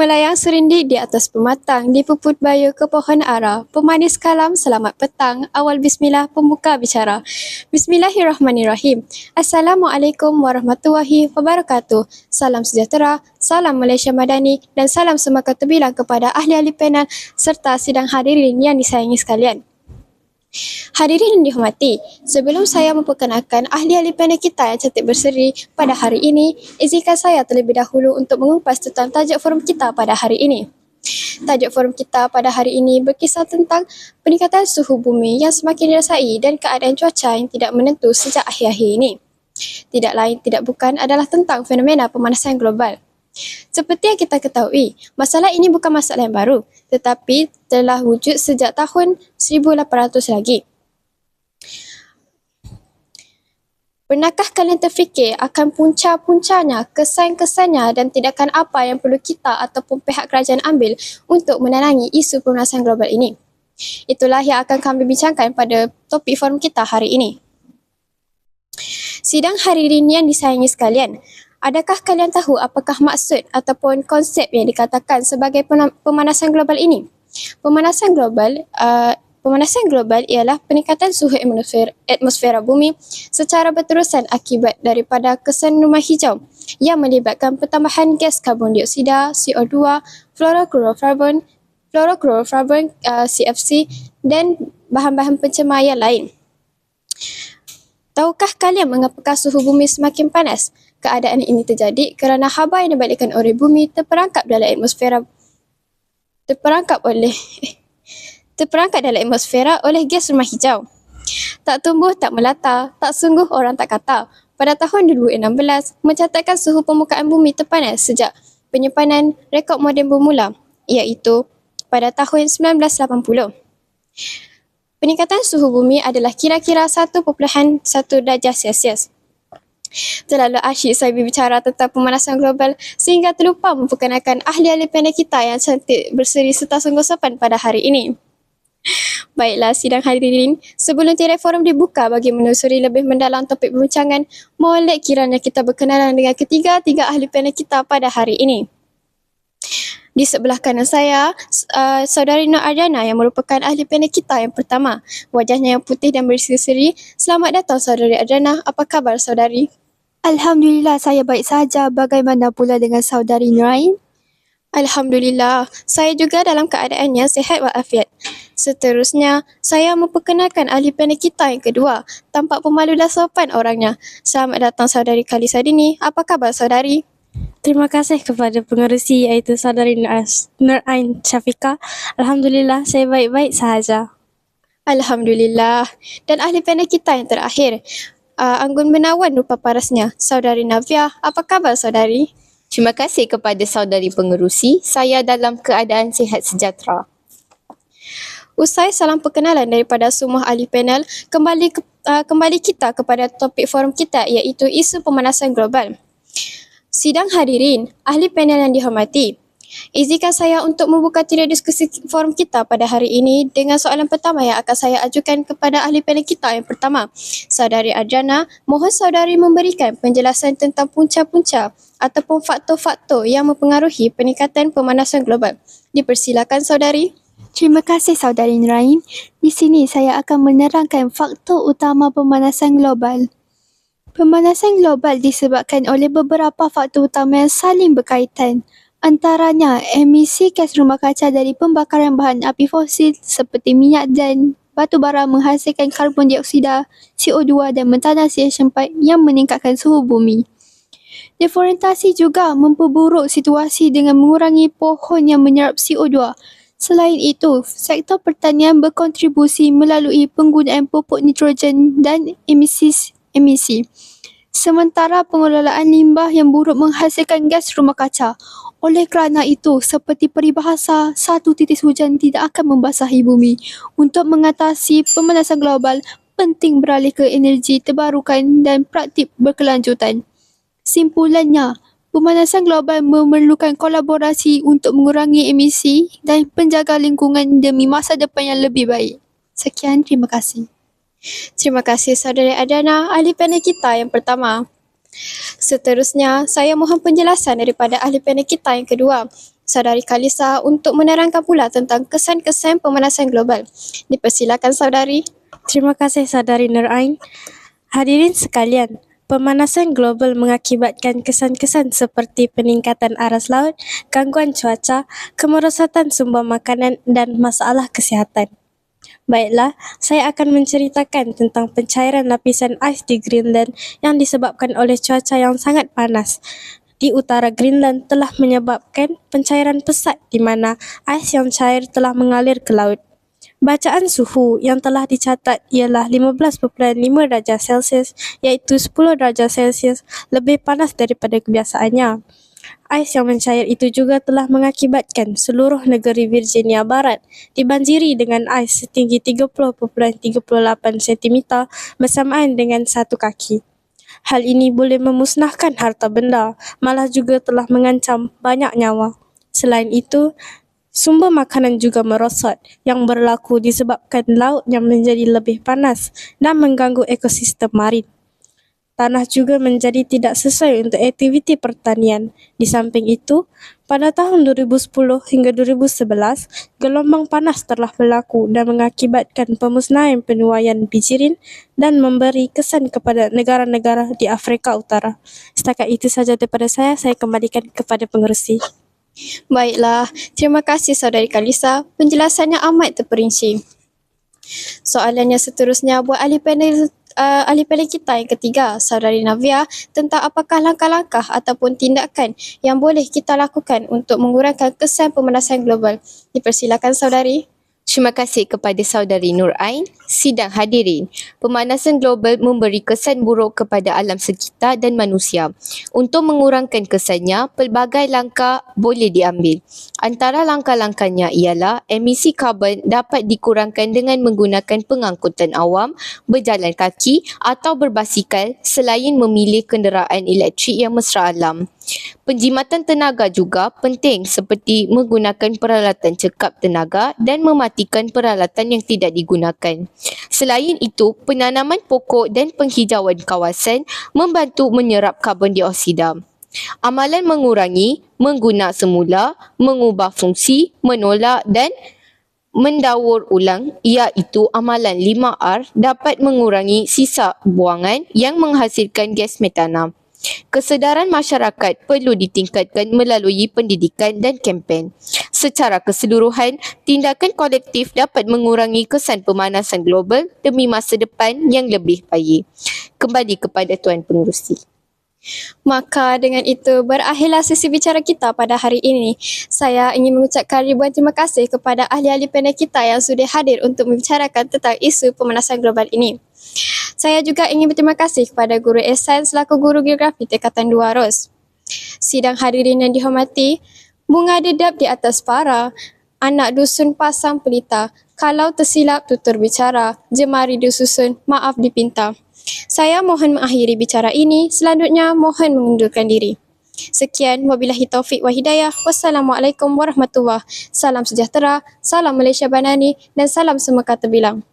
Melayang serindik di atas pematang, dipuput bayu ke pohon ara. Pemanis kalam, selamat petang. Awal bismillah, pembuka bicara. Bismillahirrahmanirrahim. Assalamualaikum warahmatullahi wabarakatuh. Salam sejahtera, salam Malaysia Madani dan salam semaka terbilang kepada ahli-ahli panel serta sidang hadirin yang disayangi sekalian. Hadirin yang dihormati, sebelum saya memperkenalkan ahli-ahli panel kita yang cantik berseri pada hari ini, izinkan saya terlebih dahulu untuk mengupas tentang tajuk forum kita pada hari ini. Tajuk forum kita pada hari ini berkisah tentang peningkatan suhu bumi yang semakin dirasai dan keadaan cuaca yang tidak menentu sejak akhir-akhir ini. Tidak lain tidak bukan adalah tentang fenomena pemanasan global. Seperti yang kita ketahui, masalah ini bukan masalah yang baru, tetapi telah wujud sejak tahun 1800 lagi. Pernahkah kalian terfikir akan punca-puncanya, kesan-kesannya dan tindakan apa yang perlu kita ataupun pihak kerajaan ambil untuk menenangi isu pemanasan global ini? Itulah yang akan kami bincangkan pada topik forum kita hari ini. Sidang hadirin yang disayangi sekalian, adakah kalian tahu apakah maksud ataupun konsep yang dikatakan sebagai pemanasan global ini? Pemanasan global ialah peningkatan suhu atmosfera bumi secara berterusan akibat daripada kesan rumah hijau yang melibatkan pertambahan gas karbon dioksida, CO2, fluorofluorokarbon, CFC dan bahan-bahan pencemar yang lain. Tahukah kalian mengapakah suhu bumi semakin panas? Keadaan ini terjadi kerana haba yang dibalikkan oleh bumi terperangkap dalam atmosfera oleh gas rumah hijau. Tak tumbuh, tak melata, tak sungguh orang tak kata. Pada tahun 2016, mencatatkan suhu permukaan bumi terpanas sejak penyimpanan rekod moden bermula, iaitu pada tahun 1980. Peningkatan suhu bumi adalah kira-kira 1.1 darjah Celsius. Terlalu asyik saya berbicara tentang pemanasan global sehingga terlupa memperkenalkan ahli-ahli panel kita yang cantik, berseri serta sungguh sopan pada hari ini. Baiklah sidang hadirin, sebelum tirai forum dibuka bagi menelusuri lebih mendalam topik perbincangan, molek kiranya kita berkenalan dengan ketiga-tiga ahli panel kita pada hari ini. Di sebelah kanan saya, saudari Nur Arjana yang merupakan ahli panel kita yang pertama. Wajahnya yang putih dan berseri-seri. Selamat datang saudari Arjana. Apa khabar saudari? Alhamdulillah, saya baik saja. Bagaimana pula dengan saudari Nurain? Alhamdulillah, saya juga dalam keadaan yang sihat walafiat. Seterusnya, saya memperkenalkan ahli panel kita yang kedua. Tampak pemalu dan sopan orangnya. Selamat datang saudari Khalisa Dini. Apa khabar saudari? Terima kasih kepada pengerusi iaitu saudari Nurain Syafiqah. Alhamdulillah, saya baik-baik sahaja. Alhamdulillah. Dan ahli panel kita yang terakhir, anggun menawan rupa parasnya, saudari Navia. Apa khabar saudari? Terima kasih kepada saudari pengerusi. Saya dalam keadaan sihat sejahtera. Usai salam perkenalan daripada semua ahli panel, kembali kita kepada topik forum kita iaitu isu pemanasan global. Sidang hadirin, ahli panel yang dihormati, izinkan saya untuk membuka tirai diskusi forum kita pada hari ini dengan soalan pertama yang akan saya ajukan kepada ahli panel kita yang pertama. Saudari Arjana, mohon saudari memberikan penjelasan tentang punca-punca ataupun faktor-faktor yang mempengaruhi peningkatan pemanasan global. Dipersilakan saudari. Terima kasih saudari Nurain. Di sini saya akan menerangkan faktor utama pemanasan global. Pemanasan global disebabkan oleh beberapa faktor utama yang saling berkaitan. Antaranya, emisi gas rumah kaca dari pembakaran bahan api fosil seperti minyak dan batu bara menghasilkan karbon dioksida, CO2 dan mentana CH4 yang meningkatkan suhu bumi. Deforestasi juga memperburuk situasi dengan mengurangi pohon yang menyerap CO2. Selain itu, sektor pertanian berkontribusi melalui penggunaan pupuk nitrogen dan emisi. Sementara pengelolaan limbah yang buruk menghasilkan gas rumah kaca. Oleh kerana itu, seperti peribahasa, satu titis hujan tidak akan membasahi bumi. Untuk mengatasi pemanasan global, penting beralih ke energi terbarukan dan praktik berkelanjutan. Simpulannya, pemanasan global memerlukan kolaborasi untuk mengurangi emisi dan penjaga lingkungan demi masa depan yang lebih baik. Sekian, terima kasih. Terima kasih saudari Adana, ahli panel kita yang pertama. Seterusnya, saya mohon penjelasan daripada ahli panel kita yang kedua, Saudari Kalisa, untuk menerangkan pula tentang kesan-kesan pemanasan global. Dipersilakan saudari. Terima kasih Saudari Nur Ain. Hadirin sekalian, pemanasan global mengakibatkan kesan-kesan seperti peningkatan aras laut, gangguan cuaca, kemerosatan sumber makanan dan masalah kesihatan. Baiklah, saya akan menceritakan tentang pencairan lapisan ais di Greenland yang disebabkan oleh cuaca yang sangat panas. Di utara Greenland telah menyebabkan pencairan pesat di mana ais yang cair telah mengalir ke laut. Bacaan suhu yang telah dicatat ialah 15.5 darjah Celsius iaitu 10 darjah Celsius lebih panas daripada kebiasaannya. Ais yang mencair itu juga telah mengakibatkan seluruh negeri Virginia Barat dibanjiri dengan ais setinggi 30.38 cm bersamaan dengan 1 kaki. Hal ini boleh memusnahkan harta benda, malah juga telah mengancam banyak nyawa. Selain itu, sumber makanan juga merosot yang berlaku disebabkan laut yang menjadi lebih panas dan mengganggu ekosistem marin. Tanah juga menjadi tidak sesuai untuk aktiviti pertanian. Di samping itu, pada tahun 2010 hingga 2011, gelombang panas telah berlaku dan mengakibatkan pemusnahan penuaian bijirin dan memberi kesan kepada negara-negara di Afrika Utara. Setakat itu saja daripada saya kembalikan kepada pengerusi. Baiklah, terima kasih saudari Kalisa. Penjelasannya amat terperinci. Soalannya seterusnya buat ahli panel kita yang ketiga, saudari Navia, tentang apakah langkah-langkah ataupun tindakan yang boleh kita lakukan untuk mengurangkan kesan pemanasan global. Dipersilakan saudari. Terima kasih kepada Saudari Nur Ain. Sidang hadirin, pemanasan global memberi kesan buruk kepada alam sekitar dan manusia. Untuk mengurangkan kesannya, pelbagai langkah boleh diambil. Antara langkah-langkahnya ialah emisi karbon dapat dikurangkan dengan menggunakan pengangkutan awam, berjalan kaki atau berbasikal selain memilih kenderaan elektrik yang mesra alam. Penjimatan tenaga juga penting seperti menggunakan peralatan cekap tenaga dan mematikan peralatan yang tidak digunakan. Selain itu, penanaman pokok dan penghijauan kawasan membantu menyerap karbon dioksida. Amalan mengurangi, mengguna semula, mengubah fungsi, menolak dan mendaur ulang iaitu amalan 5R dapat mengurangi sisa buangan yang menghasilkan gas metana. Kesedaran masyarakat perlu ditingkatkan melalui pendidikan dan kempen. Secara keseluruhan, tindakan kolektif dapat mengurangi kesan pemanasan global demi masa depan yang lebih baik. Kembali kepada Tuan Pengerusi. Maka dengan itu berakhirlah sesi bicara kita pada hari ini. Saya ingin mengucapkan ribuan terima kasih kepada ahli-ahli panel kita yang sudah hadir untuk membicarakan tentang isu pemanasan global ini. Saya juga ingin berterima kasih kepada Guru Ehsan selaku Guru Geografi Tingkatan 2 ROS. Sidang hadirin yang dihormati, bunga dedap di atas para, anak dusun pasang pelita, kalau tersilap tutur bicara, jemari disusun, maaf dipinta. Saya mohon mengakhiri bicara ini, selanjutnya mohon mengundurkan diri. Sekian, wabillahi taufiq wa hidayah. Wassalamualaikum warahmatullahi. Salam sejahtera, salam Malaysia Banani dan salam semua kata bilang.